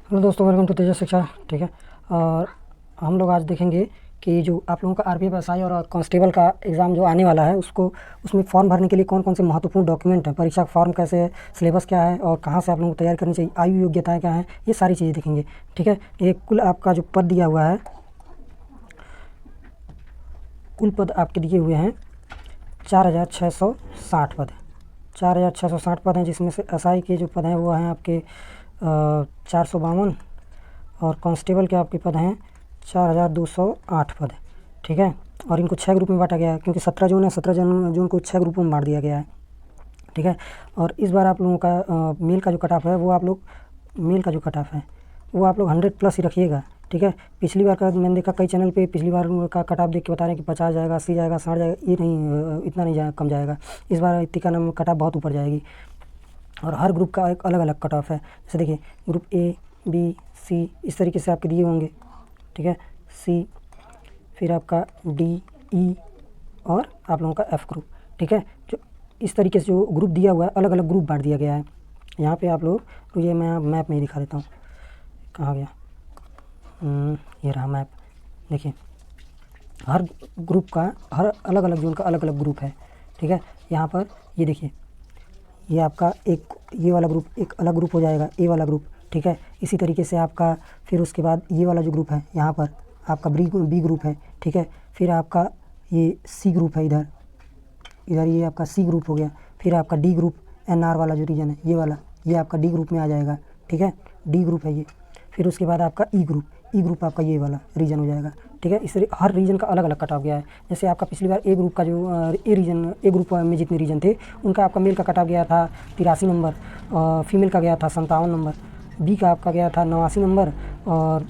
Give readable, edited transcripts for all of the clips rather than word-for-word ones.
Hello दोस्तों, welcome to तेजस शिक्षा। ठीक है। और हम लोग आज देखेंगे कि जो आप लोगों का आरपीएफ एसआई और कांस्टेबल का एग्ज़ाम जो आने वाला है उसको उसमें फॉर्म भरने के लिए कौन कौन से महत्वपूर्ण डॉक्यूमेंट हैं, परीक्षा फॉर्म कैसे है, सिलेबस क्या है और कहाँ से आप लोगों को तैयार करनी चाहिए, आयु योग्यताएँ क्या हैं, ये सारी चीज़ें देखेंगे। ठीक है। ये कुल आपका जो पद दिया हुआ है, कुल पद आपके दिए हुए हैं 4660 पद हैं। 4660 पद हैं, जिसमें से एसआई के जो पद हैं वो हैं आपके 452 और कांस्टेबल के आपके पद हैं 4208 पद है। ठीक है। और इनको 6 ग्रुप में बांटा गया है, क्योंकि 17 जोन है, 17 जोन को 6 ग्रुपों में बांट दिया गया है। ठीक है। और इस बार आप लोगों का मेल का जो कट ऑफ है वो आप लोग मेल का जो कट ऑफ है वो आप लोग 100+ ही रखिएगा। ठीक है। पिछली बार का मैंने देखा कई चैनल पे पिछली बार का कट ऑफ देख के बता रहे हैं कि 50 जाएगा, 80 जाएगा, 60 जाएगा। ये नहीं, इतना नहीं कम जाएगा। इस बार इतनी का नाम कट ऑफ बहुत ऊपर जाएगी। और हर ग्रुप का एक अलग अलग कट ऑफ है। जैसे देखिए, ग्रुप ए, बी, सी इस तरीके से आपके दिए होंगे। ठीक है। सी, फिर आपका डी, ई और आप लोगों का एफ ग्रुप। ठीक है। जो इस तरीके से जो ग्रुप दिया हुआ है, अलग अलग ग्रुप बांट दिया गया है। यहाँ पे आप लोग, तो ये मैं मैप में ही दिखा देता हूँ, कहाँ गया, ये रहा मैप। देखिए, हर ग्रुप का, हर अलग अलग जोन का अलग अलग ग्रुप है। ठीक है। यहाँ पर ये देखिए, ये आपका एक ये वाला ग्रुप एक अलग ग्रुप हो जाएगा, ए वाला ग्रुप। ठीक है। इसी तरीके से आपका फिर उसके बाद ये वाला जो ग्रुप है यहाँ पर आपका बी ग्रुप है। ठीक है। फिर आपका ये सी ग्रुप है, इधर इधर ये आपका सी ग्रुप हो गया। फिर आपका डी ग्रुप, एनआर वाला जो रीजन है ये वाला, ये आपका डी ग्रुप में आ जाएगा। ठीक है। डी ग्रुप है ये। फिर उसके बाद आपका ई ग्रुप आपका ये वाला रीजन हो जाएगा। ठीक है। इस हर रीजन का अलग अलग कट ऑफ गया है। जैसे आपका पिछली बार ए ग्रुप का जो ए ग्रुप में जितने रीजन थे उनका आपका मेल का कट ऑफ गया था 83 नंबर, फीमेल का गया था 57 नंबर, बी का आपका गया था 89 नंबर और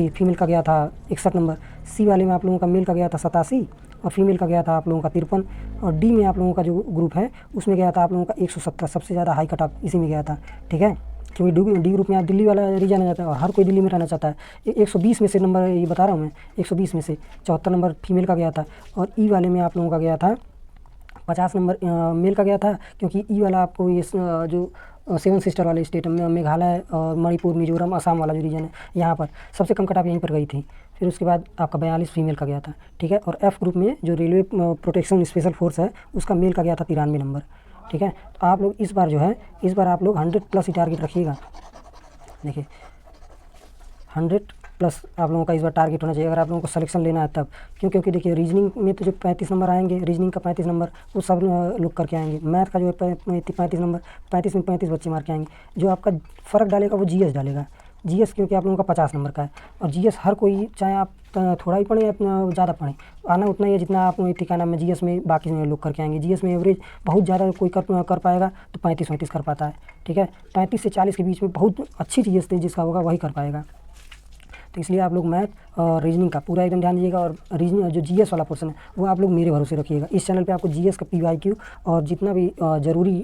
फीमेल का गया था 61 नंबर। सी वाले में आप लोगों का मेल का गया था 87 और फीमेल का गया था आप लोगों का 53। और डी में आप लोगों का जो ग्रुप है उसमें गया था आप लोगों का 117, सबसे ज़्यादा हाई कट ऑफ इसी में गया था। ठीक है। क्योंकि डी ग्रुप में आप दिल्ली वाला रीजन आ जाता है और हर कोई दिल्ली में रहना चाहता है। 120 में से नंबर ये बता रहा हूँ मैं, 120 में से 74 नंबर फीमेल का गया था। और ई वाले में आप लोगों का गया था 50 नंबर मेल का गया था, क्योंकि ई वाला आपको ये जो 7 सिस्टर वाले स्टेट में मेघालय और मणिपुर, मिजोरम, असम वाला जो रीजन है यहाँ पर सबसे कम कट ऑफ यहीं पर गई थी। फिर उसके बाद आपका 42 फीमेल का गया था। ठीक है। और एफ ग्रुप में जो रेलवे प्रोटेक्शन स्पेशल फोर्स है उसका मेल का गया था 93 नंबर। ठीक है। तो आप लोग इस बार जो है, इस बार आप लोग 100+ ही टारगेट रखिएगा। देखिए, 100+ आप लोगों का इस बार टारगेट होना चाहिए अगर आप लोगों को सिलेक्शन लेना है तब। क्योंकि देखिए, रीजनिंग में तो जो 35 नंबर आएंगे, रीजनिंग का 35 नंबर वो सब लोग करके आएंगे। मैथ का जो है 35 नंबर, 35 में 35 बच्चे मार के आएंगे। जो आपका फ़र्क डालेगा वो जीएस डालेगा। जीएस क्योंकि आप लोगों का 50 नंबर का है और जीएस हर कोई, चाहे आप थोड़ा ही पढ़ें या ज़्यादा पढ़ें, आना उतना ही है जितना आप क्या नाम है जीएस में बाकी लोग करके आएंगे। जीएस में एवरेज बहुत ज़्यादा कोई कर पाएगा तो 35-35 कर पाता है। ठीक है। 35 से 40 के बीच में बहुत अच्छी जीएस जिसका होगा वही कर पाएगा। तो इसलिए आप लोग मैथ और रीजनिंग का पूरा एकदम ध्यान दीजिएगा। और रीजनिंग जो जीएस वाला पोर्शन है वो आप लोग मेरे भरोसे रखिएगा। इस चैनल पे आपको जीएस का पीवाईक्यू और जितना भी ज़रूरी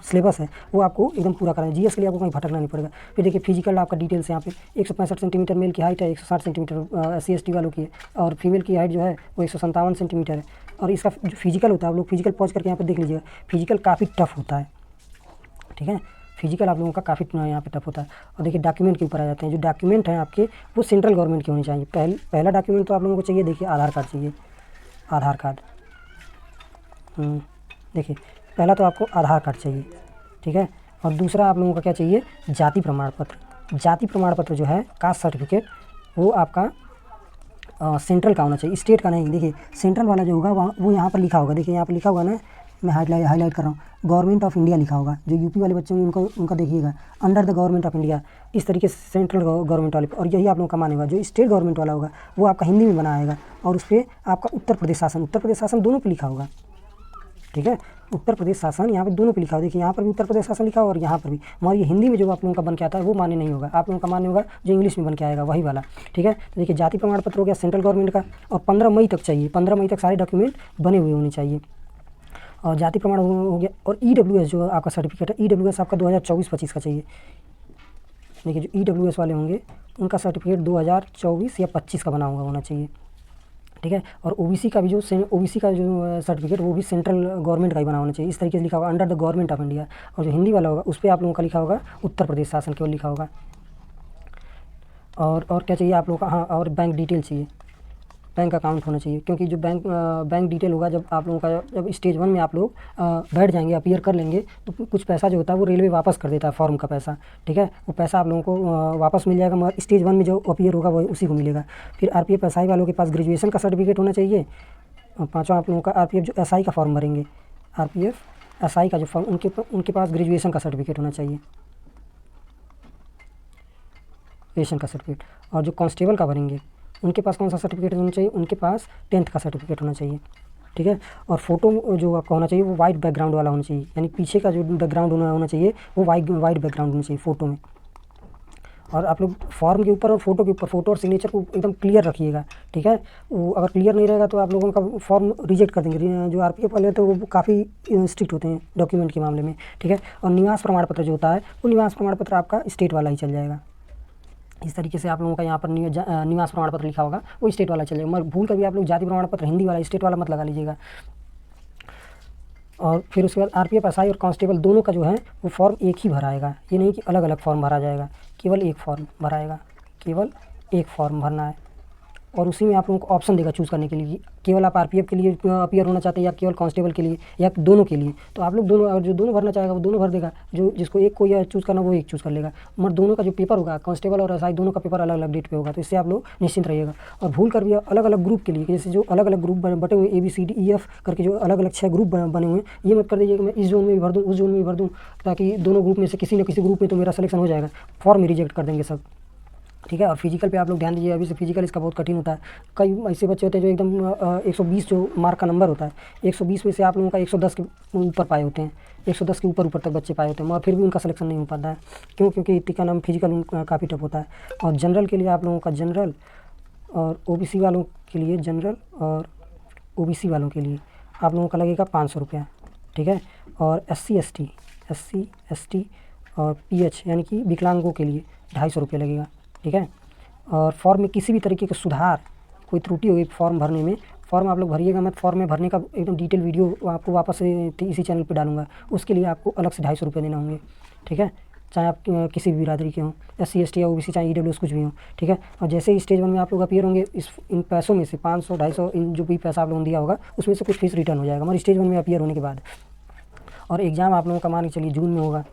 सिलेबस है वो आपको एकदम पूरा कराना है। जीएस के लिए आपको कहीं भटकना नहीं पड़ेगा। फिर देखिए, फिजिकल आपका डिटेल्स यहाँ पे 165 सेंटीमीटर मेल की हाइट है, 160 सेंटीमीटर SC ST वालों की है और फीमेल की हाइट जो है वो 157 सेंटीमीटर है। और इसका जो फिजिकल होता है आप लोग फिजिकल पॉज करके यहाँ पर देख लीजिएगा, फिजिकल काफ़ी टफ होता है। ठीक है। फिजिकल आप लोगों का काफ़ी यहाँ पे टफ होता है। और देखिए, डॉक्यूमेंट के ऊपर आ जाते हैं। जो डॉक्यूमेंट हैं आपके वो सेंट्रल गवर्नमेंट के होने चाहिए। पहला डॉक्यूमेंट तो आप लोगों को चाहिए, देखिए आधार कार्ड चाहिए, आधार कार्ड। देखिए, पहला तो आपको आधार कार्ड चाहिए। ठीक है। और दूसरा आप लोगों का क्या चाहिए, जाति प्रमाण पत्र। जाति प्रमाण पत्र जो है, कास्ट सर्टिफिकेट, वो आपका सेंट्रल का होना चाहिए, स्टेट का नहीं। देखिए, सेंट्रल वाला जो होगा वहाँ वो यहाँ पर लिखा होगा। देखिए, यहाँ पर लिखा होगा ना, मैं हाईलाइट कर रहा हूँ, गवर्नमेंट ऑफ इंडिया लिखा होगा। जो यूपी वाले बच्चे होंगे उनका देखिएगा, under the government of India, इस तरीके से सेंट्रल गवर्नमेंट वाले। और यही आप लोगों का मानेगा। जो स्टेट गवर्नमेंट वाला होगा वो आपका हिंदी में बना आएगा और उस पर आपका उत्तर प्रदेश शासन दोनों पर लिखा होगा। ठीक है। उत्तर प्रदेश शासन यहाँ पे दोनों पे लिखा होगा। देखिए, यहाँ पर भी उत्तर प्रदेश शासन लिखा होगा और यहाँ पर भी। मगर ये हिंदी में जो आप लोगों का बन के आता है वो मान्य नहीं होगा। आप लोगों का मान्य होगा जो इंग्लिश में बन के आएगा, वही वाला। ठीक है। तो देखिए, जाति प्रमाण पत्र हो गया सेंट्रल गवर्नमेंट का और 15 मई तक चाहिए। 15 मई तक सारे डॉक्यूमेंट बने हुए होने चाहिए। और जाति प्रमाण हो गया। और EWS जो आपका सर्टिफिकेट है, EWS आपका 2024-25 का चाहिए। देखिए, जो EWS वाले होंगे उनका सर्टिफिकेट 2024 या 25 का बना हुआ होना चाहिए। ठीक है। और OBC का भी जो सर्टिफिकेट वो भी सेंट्रल गवर्नमेंट का ही बना होना चाहिए। इस तरीके से लिखा होगा, under the government of India. और जो हिंदी वाला होगा उस पर आप लोगों का लिखा होगा उत्तर प्रदेश शासन केवल लिखा होगा। और क्या चाहिए आप लोगों का, हाँ, और बैंक डिटेल चाहिए, बैंक अकाउंट होना चाहिए, क्योंकि जो बैंक डिटेल होगा जब आप लोगों का, जब स्टेज 1 में आप लोग बैठ जाएंगे, अपीयर कर लेंगे, तो कुछ पैसा जो होता है वो रेलवे वापस कर देता है, फॉर्म का पैसा, ठीक है। वो पैसा आप लोगों को वापस मिल जाएगा, मगर स्टेज 1 में जो अपीयर होगा वो उसी को मिलेगा। फिर RPF SI वालों के पास ग्रेजुएशन का सर्टिफिकेट होना चाहिए। और पाँचवा आप लोगों का RPF जो SI का फॉर्म भरेंगे, RPF SI का जो फॉर्म, उनके पास ग्रेजुएशन का सर्टिफिकेट होना चाहिए, ग्रेजुएशन का सर्टिफिकेट। और जो कांस्टेबल का भरेंगे उनके पास कौन सा सर्टिफिकेट होना चाहिए, उनके पास 10th का सर्टिफिकेट होना चाहिए, ठीक है। और फोटो जो आपका होना चाहिए वो वाइट बैकग्राउंड वाला होना चाहिए, यानी पीछे का जो बैकग्राउंड होना चाहिए वो वाइट बैकग्राउंड होना चाहिए फ़ोटो में। और आप लोग फॉर्म के ऊपर और फोटो के ऊपर, फोटो और सिग्नेचर को एकदम क्लियर रखिएगा, ठीक है। वो अगर क्लियर नहीं रहेगा तो आप लोगों का फॉर्म रिजेक्ट कर देंगे। जो RPF वाले तो वो काफ़ी स्ट्रिक्ट होते हैं डॉक्यूमेंट के मामले में, ठीक है। और निवास प्रमाण पत्र जो होता है वो निवास प्रमाण पत्र आपका स्टेट वाला ही चल जाएगा। इस तरीके से आप लोगों का यहाँ पर निवास प्रमाण पत्र लिखा होगा वो स्टेट वाला चलेगा, मगर भूल कर भी आप लोग जाति प्रमाण पत्र हिंदी वाला, स्टेट वाला मत लगा लीजिएगा। और फिर उसके बाद RPF SI और कांस्टेबल दोनों का जो है वो फॉर्म एक ही भराएगा, ये नहीं कि अलग अलग फॉर्म भरा जाएगा, केवल एक फॉर्म भराएगा, केवल एक फॉर्म भरना है। और उसी में आप लोगों को ऑप्शन देगा चूज़ करने के लिए, केवल आप RPF के लिए अपीयर होना चाहते हैं या केवल कांस्टेबल के लिए या दोनों के लिए। तो आप लोग दोनों, और जो दोनों भरना चाहेगा वो दोनों भर देगा, जो जिसको एक को या चूज़ करना वो एक चूज़ कर लेगा। मगर दोनों का जो पेपर होगा, कांस्टेबल और SI दोनों का पेपर अलग अलग डेट पे होगा, तो इससे आप लोग निश्चिंत रहिएगा। और भूल कर भी अलग अलग ग्रुप के लिए, जैसे जो अलग अलग ग्रुप बटे हुए ABCDEF करके जो अलग अलग 6 ग्रुप बने हुए हैं, ये मत कर दीजिए कि मैं इस जोन में भी भर दूँ, उस जोन में भी भर दूँ, ताकि दोनों ग्रुप में से किसी न किसी ग्रुप में तो मेरा सिलेक्शन हो जाएगा, फॉर्म रिजेक्ट कर देंगे सब, ठीक है। और फिजिकल पे आप लोग ध्यान दीजिए, अभी से फिजिकल इसका बहुत कठिन होता है। कई ऐसे बच्चे होते हैं जो एकदम 120 जो मार्क का नंबर होता है, 120 में से आप लोगों का 110 के ऊपर पाए होते हैं, 110 के ऊपर तक बच्चे पाए होते हैं, मगर फिर भी उनका सिलेक्शन नहीं हो पाता है। क्यों? क्योंकि इतनी का नाम फिजिकल काफ़ी टफ होता है। और जनरल के लिए आप लोगों का जनरल, और OBC वालों के लिए जनरल, और OBC वालों के लिए आप लोगों का लगेगा 500 रुपया, ठीक है। और SC ST और PH यानी कि विकलांगों के लिए 250 रुपये लगेगा, ठीक है। और फॉर्म में किसी भी तरीके का सुधार, कोई त्रुटि होगी फॉर्म भरने में, फॉर्म आप लोग भरिएगा, मैं फॉर्म में भरने का एकदम डिटेल वीडियो आपको वापस से इसी चैनल पे डालूंगा, उसके लिए आपको अलग से 250 रुपये देना होंगे, ठीक है। चाहे आप किसी भी बिरादरी के हों, SC ST या OBC, चाहे EWS कुछ भी हो, ठीक है। और जैसे ही स्टेज 1 में आप लोग अपीयर होंगे, इन पैसों में से 500 250 इन जो भी पैसा आप लोगों ने दिया होगा उसमें से कुछ फीस रिटर्न हो जाएगा, हमारे स्टेज 1 में अपीयर होने के बाद। और एग्ज़ाम आप लोगों का मान के चलिए जून में होगा,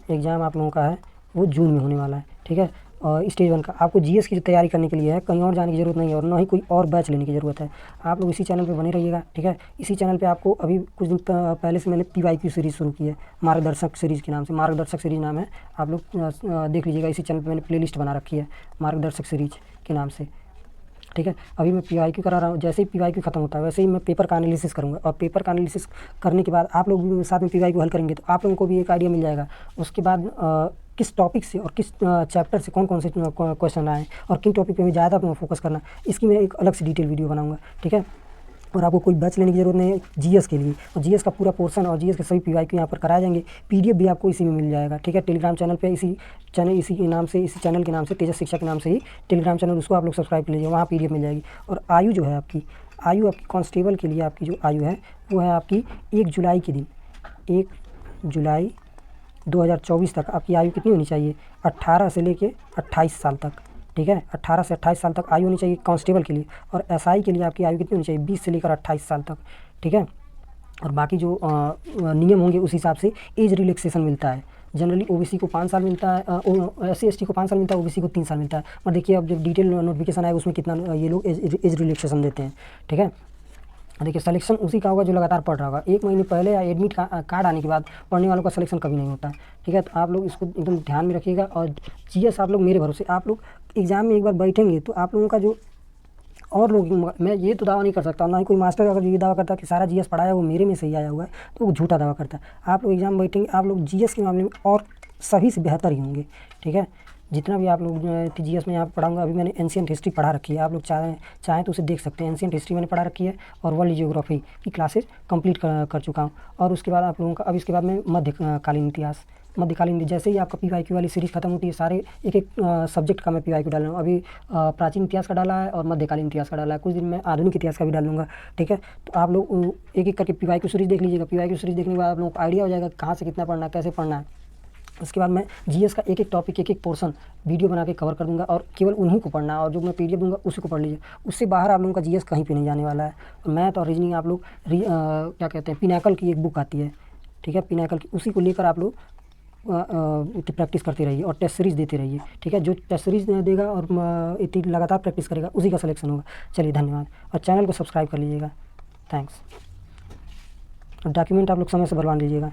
एग्ज़ाम आप लोगों का है वो जून में होने वाला है, ठीक है। और स्टेज 1 का आपको GS की जो तैयारी करने के लिए है, कहीं और जाने की ज़रूरत नहीं है, और ना ही कोई और बैच लेने की ज़रूरत है। आप लोग इसी चैनल पे बने रहिएगा, ठीक है। इसी चैनल पे आपको अभी कुछ दिन पहले से मैंने PYQ सीरीज़ शुरू की है, मार्गदर्शक सीरीज़ के नाम से, मार्गदर्शक सीरीज़ नाम है, आप लोग देख लीजिएगा। इसी चैनल पर मैंने प्लेलिस्ट बना रखी है मार्गदर्शक सीरीज के नाम से, ठीक है। अभी मैं PYQ करा रहा हूँ, जैसे ही PYQ खत्म होता है वैसे ही मैं पेपर का एनालिसिस करूँगा, और पेपर का एनालिसिस करने के बाद आप लोग भी साथ में PYQ हल करेंगे, तो आप लोगों को भी एक आइडिया मिल जाएगा उसके बाद किस टॉपिक से और किस चैप्टर से कौन कौन से क्वेश्चन आए और किन टॉपिक पे हमें ज़्यादा फोकस करना, इसकी मैं एक अलग से डिटेल वीडियो बनाऊँगा, ठीक है। और आपको कोई बैच लेने की ज़रूरत नहीं है GS के लिए, और GS का पूरा पोर्शन और GS के सभी PYQ यहाँ पर कराए जाएंगे, PDF भी आपको इसी में मिल जाएगा, ठीक है। टेलीग्राम चैनल पे इसी चैनल के नाम से तेजस शिक्षा के नाम से ही टेलीग्राम चैनल, उसको आप लोग सब्सक्राइब कर लीजिए, वहाँ PDF मिल जाएगी। और आयु जो है आपकी, आयु आपकी कांस्टेबल के लिए आपकी जो आयु है वो है आपकी 1 जुलाई के दिन, 1 जुलाई 2024 तक आपकी आयु कितनी होनी चाहिए, 18 से लेके 28 साल तक, ठीक है। 18 से 28 साल तक आयु होनी चाहिए कांस्टेबल के लिए। और SI के लिए आपकी आयु कितनी होनी चाहिए, 20 से लेकर 28 साल तक, ठीक है। और बाकी जो नियम होंगे उस हिसाब से एज रिलैक्सेशन मिलता है। जनरली OBC को 5 साल मिलता है, SC ST को 5 साल मिलता है, OBC को 3 साल मिलता है। और देखिए अब जब डिटेल नोटिफिकेशन आएगा उसमें कितना ये लोग एज रिलैक्सेशन देते हैं, ठीक है। देखिए सिलेक्शन उसी का होगा जो लगातार पढ़ रहा होगा, 1 महीने पहले या एडमिट कार्ड आने के बाद पढ़ने वालों का सिलेक्शन कभी नहीं होता है, ठीक है। तो आप लोग इसको एकदम ध्यान में रखिएगा। और GS आप लोग मेरे भरोसे, आप लोग एग्ज़ाम में एक बार बैठेंगे तो आप लोगों का जो, और लोग, मैं ये तो दावा नहीं कर सकता, ना ही कोई मास्टर अगर ये दावा करता है कि सारा GS पढ़ाया वो मेरे में से ही आया हुआ है, तो वो झूठा दावा करता है। आप लोग एग्ज़ाम बैठेंगे, आप लोग GS के मामले में और सभी से बेहतर ही होंगे, ठीक है। जितना भी आप लोग GS में यहाँ पढ़ाऊंगा, अभी मैंने एंशिएंट हिस्ट्री पढ़ा रखी है, आप लोग चाहें तो उसे देख सकते हैं। एंशिएंट हिस्ट्री मैंने पढ़ा रखी है और वर्ल्ड जियोग्राफी की क्लासेज कंप्लीट कर चुका हूँ। और उसके बाद आप लोगों का, अब इसके बाद मैं मध्यकालीन इतिहास, जैसे ही आपका PYQ वाली सीरीज़ खत्म होती है, सारे एक एक सब्जेक्ट का मैं PYQ डाल रहा हूँ। अभी प्राचीन इतिहास का डाला है और मध्यकालीन इतिहास का डाला है, कुछ दिन में आधुनिक इतिहास का भी डाल दूँगा, ठीक है। तो आप लोग एक एक करके PYQ सीरीज़ देख लीजिएगा। PYQ सीरीज़ देखने के बाद आप लोगों को आइडिया हो जाएगा कहाँ से कितना पढ़ना है, कैसे पढ़ना है। उसके बाद मैं जीएस का एक एक टॉपिक एक एक पोर्शन वीडियो बना के कवर कर दूंगा और केवल उन्हीं को पढ़ना है, और जो मैं पीडीएफ दूंगा उसी को पढ़ लीजिए। उससे बाहर आप लोगों का जीएस कहीं पे नहीं जाने वाला है। और मैथ और रीजनिंग आप लोग क्या कहते हैं, पिनाकल की एक बुक आती है, ठीक है, पिनाकल की, उसी को लेकर आप लोग प्रैक्टिस करते रहिए और टेस्ट सीरीज़ देते रहिए, ठीक है। जो टेस्ट सीरीज़ देगा और इतनी लगातार प्रैक्टिस करेगा उसी का सिलेक्शन होगा। चलिए धन्यवाद, और चैनल को सब्सक्राइब कर लीजिएगा। थैंक्स। और डॉक्यूमेंट आप लोग समय से भरवा लीजिएगा।